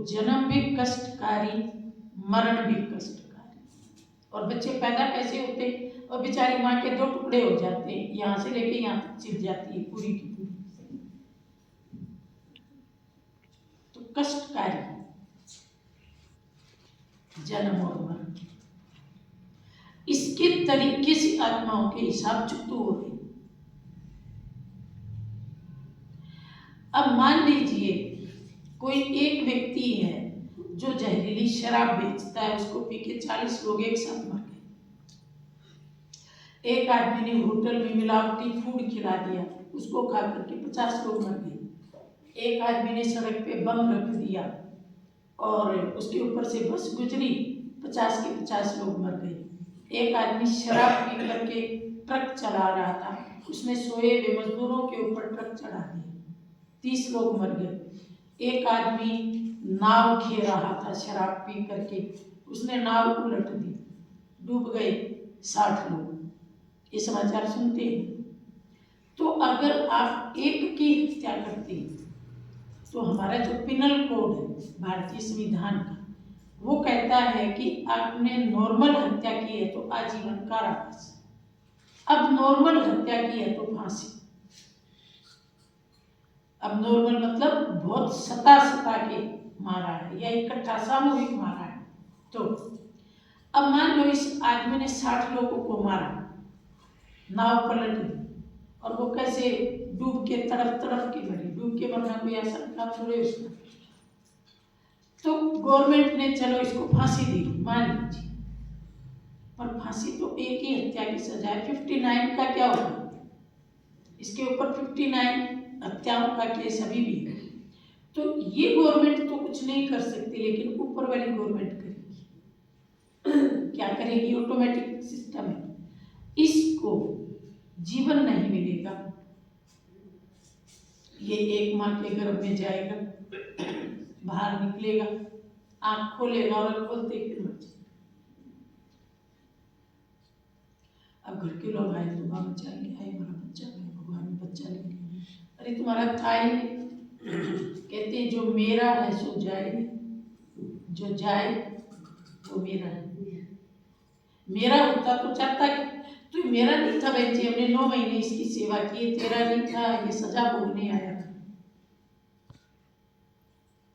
जन्म भी कष्टकारी, मरण भी कष्टकारी। और बच्चे पैदा कैसे होते हैं? और बेचारी माँ के 2 टुकड़े हो जाते हैं, यहाँ से लेके यहाँ तक चिर जाती है पूरी की पूरी। तो कष्टकारी जन्म और मरण, इसके तरीके से आत्माओं के हिसाब चुकते हो रहे। अब मान लीजिए कोई एक व्यक्ति है जो जहरीली शराब बेचता है, उसको पी के 40 लोग एक साथ मर गए। एक आदमी ने होटल में मिलावटी फूड खिला दिया, उसको खा करके 50 लोग मर गए। एक आदमी ने सड़क पे बम रख दिया और उसके ऊपर से बस गुजरी, 50 के 50 लोग मर गए। एक आदमी शराब पी करके ट्रक चला रहा था, उसने सोए हुए मजदूरों के ऊपर ट्रक चढ़ा दिया, 30 लोग मर गए। एक आदमी नाव खे रहा था शराब पी करके, उसने नाव उलट दी, डूब गए 60 लोग। ये समाचार सुनते हैं। तो अगर आप एक की हत्या करते हैं तो हमारा जो पिनल कोड है भारतीय संविधान का, वो कहता है कि आपने नॉर्मल हत्या की है तो आजीवन कारावास, अब नॉर्मल हत्या की है तो फांसी। अब नॉर्मल मतलब बहुत सता के मारा है या इकट्ठा सामूहिक मारा है। तो अब मान लो इस आदमी ने 60 लोगों को मारा, नाव पलट गई और वो कैसे डूब के तड़प के मरी। डूब के मरना कोई आसान काम थोड़े उसका। तो गवर्नमेंट ने चलो इसको फांसी दी, मान लीजिए, पर फांसी तो एक ही हत्या की सजा है। 59 का क्या होगा? इसके ऊपर 59 हत्याओं का केस अभी भी है। तो ये गवर्नमेंट तो कुछ नहीं कर सकती, लेकिन ऊपर वाली गवर्नमेंट करेगी। क्या करेगी? ऑटोमेटिक सिस्टम है, इसको जीवन नहीं मिलेगा, ये एक माँ के गर्भ में जाएगा, बाहर निकलेगा, आंख खोलेगा और खोलते फिर मर जाएगा। अब घर के लोग आए तो माँ बचाएंगे, हाय हमारा बच्चा है, भगवान बच्चा ले लिया, अरे तुम्हारा था ही नहीं। कहते हैं जो मेरा है सो जाए, जो जाए वो मेरा है। मेरा होता तो चाहता कि तो मेरा नहीं था बच्चे, हमने 9 महीने इसकी सेवा की, तेरा नहीं था, ये सजा भोगने आया था।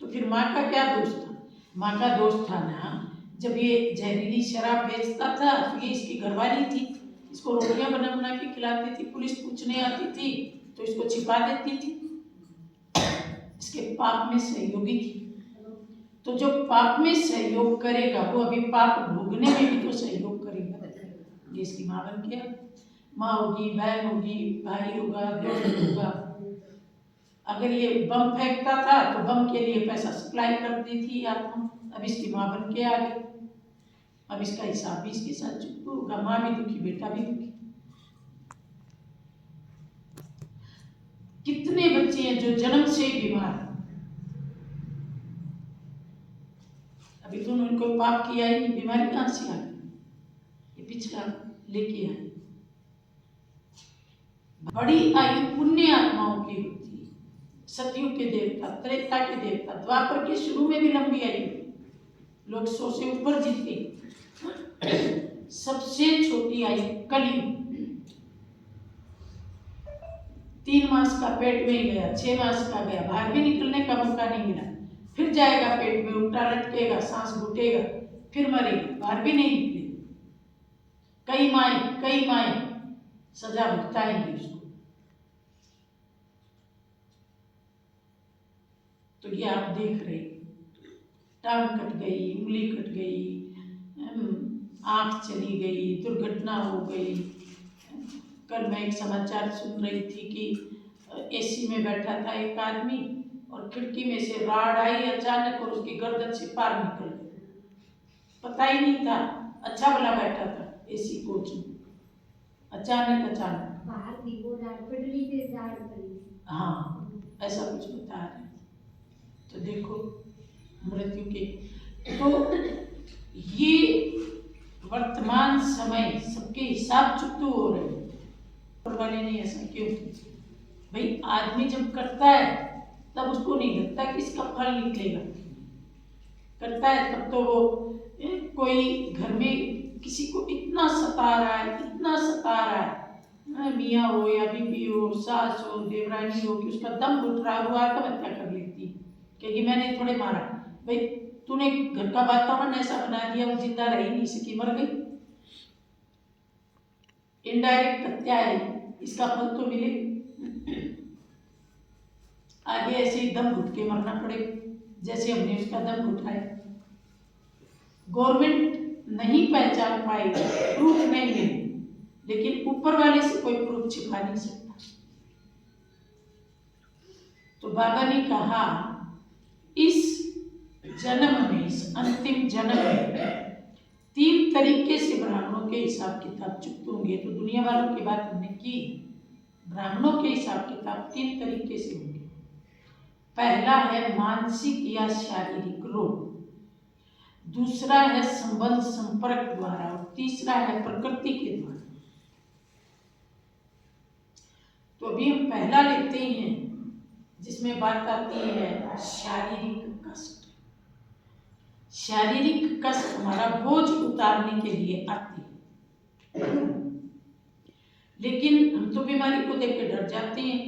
तो फिर माँ का क्या दोष था? माँ का दोष था ना, जब ये जहरीली शराब बेचता था तो ये इसकी घरवाली थी, इसको रोटियां बना के खिलाती थी, पुलिस पूछने आती थी तो इसको छिपा देती थी, इसके पाप में सहयोगी थी। तो जो पाप में सहयोग करेगा वो अभी पाप भोगने में भी तो सहयोग करेगा। ये इसकी माँ बन गया, माँ होगी, बहन होगी, भाई होगा, दोस्त होगा। अगर ये बम फेंकता था तो बम के लिए पैसा सप्लाई करती थी आत्मा, अब इसकी माँ बन के आ गई, अब इसका हिसाब भी इसके साथ चुकता होगा। माँ भी दुखी, बेटा भी दुखी। कितने बच्चे हैं जो जन्म से बीमार, अभी तो उनको पाप किया ही नहीं, बीमारी कहाँ से आ गई? ये पिछला लेके आए। बड़ी आयु पुण्य आत्माओं की होती है, सतयुग के देवता, त्रेता के देवता, द्वापर के शुरू में भी लंबी आयु, लोग 100 से ऊपर जीते। सबसे छोटी आयु कलयुग, 3 मास का पेट में ही गया, 6 मास का गया, बाहर भी निकलने का मौका नहीं मिला, फिर जाएगा पेट में, उल्टा लटकेगा, सांस घुटेगा, फिर मरेगा, बाहर भी नहीं निकलेगा। कई माए सजा भुगताएंगे उसको। तो ये आप देख रहे, टांग कट गई, उंगली कट गई, आंख चली गई, दुर्घटना हो गई। कल मैं एक समाचार सुन रही थी कि एसी में बैठा था एक आदमी और खिड़की में से राड आई अचानक और उसकी गर्दन से पार निकल गई, पता ही नहीं था, अच्छा भला बैठा था एसी कोच में, अचानक हाँ ऐसा कुछ बता रहे। तो देखो मृत्यु के, तो ये वर्तमान समय सबके हिसाब चुकते हो रहे हैं। वाले ने ऐसा क्यों? भाई आदमी जब करता है तब उसको नहीं लगता कि इसका फल निकलेगा, करता है तब तो वो कोई घर में किसी को इतना सता रहा है, इतना सता रहा है, मियाँ हो या बीबी हो, सास हो, देवरानी हो, कि उसका दम घुट रहा है, वो आत्महत्या कर लेती क्योंकि मैंने थोड़े मारा। भाई तूने घर का वातावरण ऐसा बना दिया, वो जिंदा रह ही नहीं सकी, मर गई। इनडायरेक्ट हत्या है, इसका फल तो मिले, आगे ऐसे ही दम घुट के मरना पड़े जैसे हमने उसका दम घुटाया। गवर्नमेंट नहीं पहचान पाई, प्रूफ नहीं मिली, लेकिन ऊपर वाले से कोई प्रूफ छिपा नहीं सकता। तो बाबा ने कहा इस जन्म में, इस अंतिम जन्म में 3 तरीके से ब्राह्मणों के हिसाब किताब चुकते होंगे। तो दुनिया वालों की बात हमने की, ब्राह्मणों के हिसाब किताब 3 तरीके से होंगे। पहला है मानसिक या शारीरिक रोग, दूसरा है संबंध संपर्क द्वारा, और तीसरा है प्रकृति के द्वारा। तो अभी हम पहला लेते हैं जिसमें बात आती है शारीरिक कष्ट। शारीरिक कष्ट हमारा बोझ उतारने के लिए आती है, लेकिन हम तो बीमारी को देख के डर जाते हैं।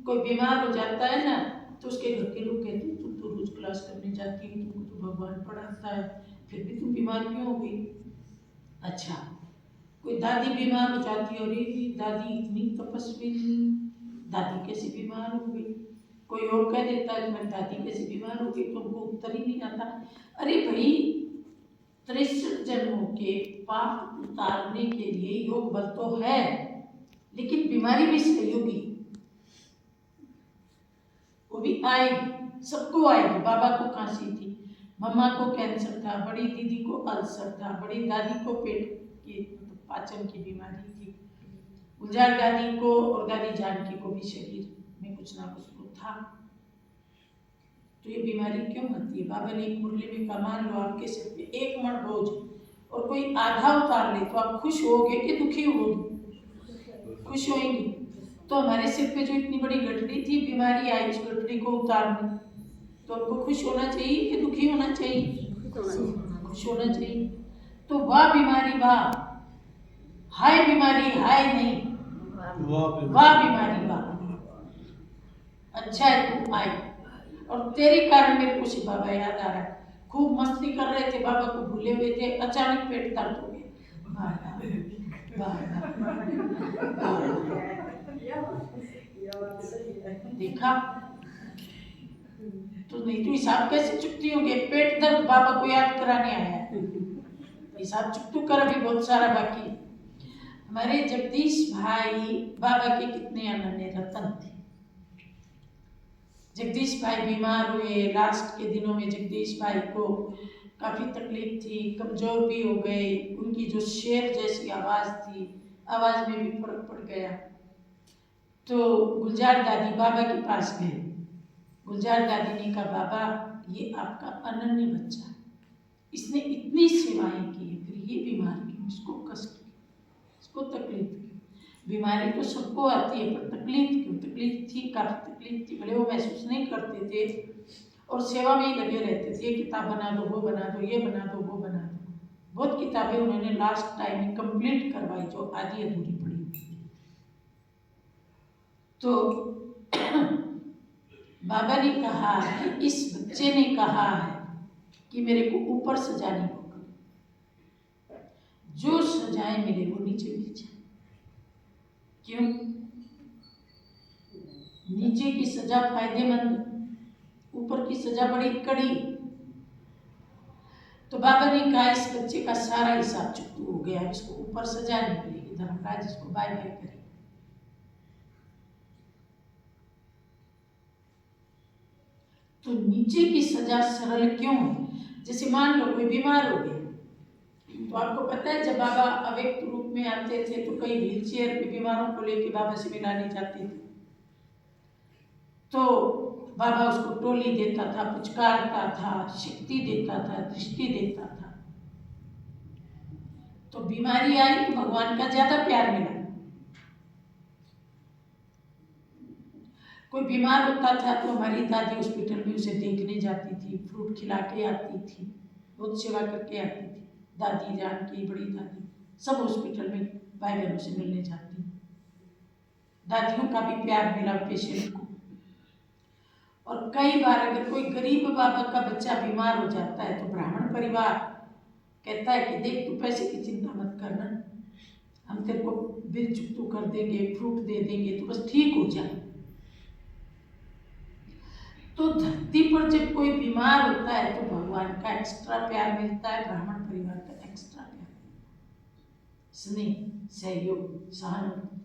कोई बीमार हो जाता है ना, तो उसके घर के लोग कहते हैं तुम तो रोज क्लास करने जाती है, तुमको तो भगवान पढ़ाता है, फिर भी तुम बीमार क्यों हो गई? अच्छा, कोई दादी बीमार हो जाती है, अरे दादी इतनी तपस्वी थी, दादी कैसे बीमार हो गई? कोई और कह देता है तुम्हारी दादी कैसे बीमार हो गई, तुमको उत्तर ही नहीं आता। अरे भाई 63 जन्मों के पाप उतारने के लिए योग बल तो है, लेकिन बीमारी भी सहयोगी, वो भी आएगी, सबको आएगी। बाबा को खांसी थी, मम्मा को कैंसर था, बड़ी दीदी को अल्सर था, बड़ी दादी को पेट की पाचन की बीमारी थी, गुलजार दादी को और दादी जानकी को भी शरीर में कुछ ना कुछ तो था। तो ये बीमारी क्यों आती है? बाबा ने एक मुरली में कहा, मान लो आपके सिर पे 1 मण बोझ और कोई आधा उतार ले, तो आप खुश होगे कि दुखी होगे? खुश होंगे। तो हमारे सिर पे जो इतनी बड़ी गठरी थी, बीमारी आई, उस गठरी को उतारने, तो हमको खुश होना चाहिए कि दुखी होना चाहिए? खुश होना चाहिए। तो वाह बीमारी वाह, हाय बीमारी हाय नहीं, वाह बीमारी वाह, अच्छा है तू आई, और तेरे कारण मेरे को शिव बाबा याद आ रहा है। खूब मस्ती कर रहे थे, बाबा को भूले हुए थे, अचानक पेट दर्द हो गया, देखा? तो नहीं तो हिसाब कैसे चुकती होंगे? पेट दर्द बाबा को याद कराने आया है, हिसाब चुकतू कर अभी बहुत सारा बाकी। हमारे जगदीश भाई बाबा के कितने अनन्य रतन थे। जगदीश भाई बीमार हुए, लास्ट के दिनों में जगदीश भाई को काफ़ी तकलीफ थी, कमज़ोर भी हो गए, उनकी जो शेर जैसी आवाज़ थी, आवाज़ में भी फर्क पड़ गया। तो गुलजार दादी बाबा के पास गए। गुलजार दादी ने कहा, बाबा ये आपका अनन्य बच्चा है, इसने इतनी सेवाएं की, फिर ये बीमार क्यों, इसको कष्ट क्यों, इसको तकलीफ क्यों? बीमारी तो सबको आती है, पर तकलीफ क्यों? तकलीफ थी, काफ़ी तकलीफ थी, भले वो महसूस नहीं करते थे और सेवा में ही लगे रहते थे, ये किताब बना दो, वो बना दो, ये बना दो, वो बना दो। बहुत किताबें उन्होंने लास्ट टाइम में कंप्लीट करवाई जो आधी अधूरी पड़ी थी। तो बाबा ने कहा कि इस बच्चे ने कहा है कि मेरे को ऊपर सजा नहीं होगा, जो सजाएं मिले वो नीचे मिल जाए। क्यों? नीचे की सजा फायदेमंद, ऊपर की सजा बड़ी कड़ी। तो बाबा ने कहा इस बच्चे का सारा हिसाब चुकता हो गया, इसको ऊपर सजा नहीं मिलेगी, धर्मराज इसको बाय बाय करे। तो नीचे की सजा सरल क्यों है? जैसे मान लो कोई बीमार हो गया, तो आपको पता है जब बाबा अव्यक्त रूप में आते थे तो कई व्हील चेयर पे बीमारों को लेके बाबा से मिलाने जाते थे, तो बाबा उसको टोली देता था, पुचकारता था, शक्ति देता था, दृष्टि देता था। तो बीमारी आई तो भगवान का ज्यादा प्यार मिला। कोई बीमार होता था तो हमारी दादी हॉस्पिटल में उसे देखने जाती थी, फ्रूट खिला के आती थी, बहुत सेवा करके आती थी। दादी जान की, बड़ी दादी, सब हॉस्पिटल में भाई बहनों से मिलने जाती। दादियों का भी प्यार मिला पेशेंट को। और कई बार अगर कोई गरीब बाबा का बच्चा बीमार हो जाता है तो ब्राह्मण परिवार कहता है कि देख, तू पैसे की चिंता मत करना, हम तेरे को बिल चुकतू कर देंगे, फ्रूट दे देंगे, तो बस ठीक हो जाए। तो धरती पर जब कोई बीमार होता है तो भगवान का एक्स्ट्रा प्यार मिलता है, ब्राह्मण परिवार का एक्स्ट्रा प्यार, स्नेह, सहयोग, सहानुभूति।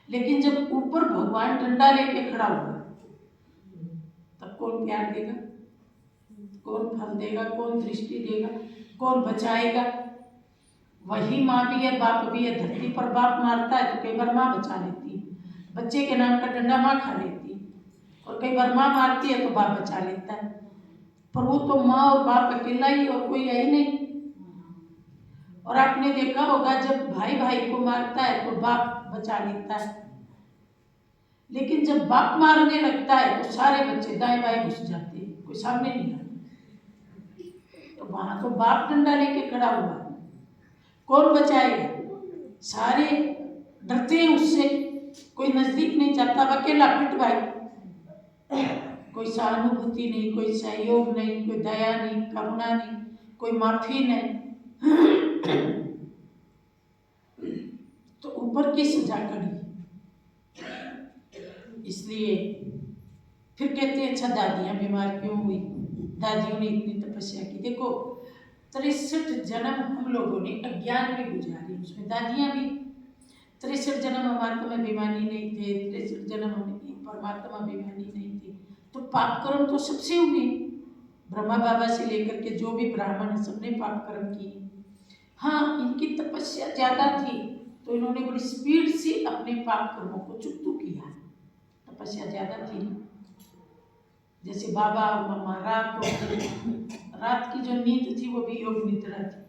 लेकिन जब ऊपर भगवान डंडा लेके खड़ा हुआ तब कौन प्यार देगा, कौन फल देगा, कौन दृष्टि देगा, कौन बचाएगा? वही माँ भी है, बाप भी है। धरती पर बाप मारता है तो कई बार माँ बचा लेती है, बच्चे के नाम का डंडा माँ खा लेती है, और कई बार माँ मारती है तो बाप बचा लेता है। पर वो तो माँ और बाप अकेला ही, और कोई है ही नहीं। और आपने देखा होगा जब भाई भाई को मारता है तो बाप बचा लेता है, लेकिन जब बाप मारने लगता है तो सारे बच्चे दाएं बाएं घुस जाते हैं, कोई सामने नहीं आता। तो वहां तो बाप डंडा लेके खड़ा हुआ, कौन बचाएगा? सारे डरते हैं उससे, कोई नजदीक नहीं जाता, अकेला पिट भाई। कोई सहानुभूति नहीं, कोई सहयोग नहीं, कोई दया नहीं, करुणा नहीं, कोई माफी नहीं। तो ऊपर की सजा करी। इसलिए फिर कहते हैं, अच्छा दादियां बीमार क्यों हुई? दादियों ने इतनी तपस्या की। देखो 63 जन्म हम लोगों ने अज्ञान में गुजारी, उसमें दादियां भी 63 जन्म हमारे में अभिमानी नहीं थे, 63 जन्म हम परमात्मा अभिमानी नहीं थे। तो पाप कर्म तो सबसे हुए, ब्रह्मा बाबा से लेकर के जो भी ब्राह्मण है सबने पाप कर्म किए। हाँ, इनकी तपस्या ज्यादा थी तो इन्होंने बड़ी स्पीड से अपने पाप कर्मों को चुकतू किया, तपस्या ज्यादा थी। जैसे बाबा और मम्मा रात की जो नींद थी वो भी योग निद्रा थी।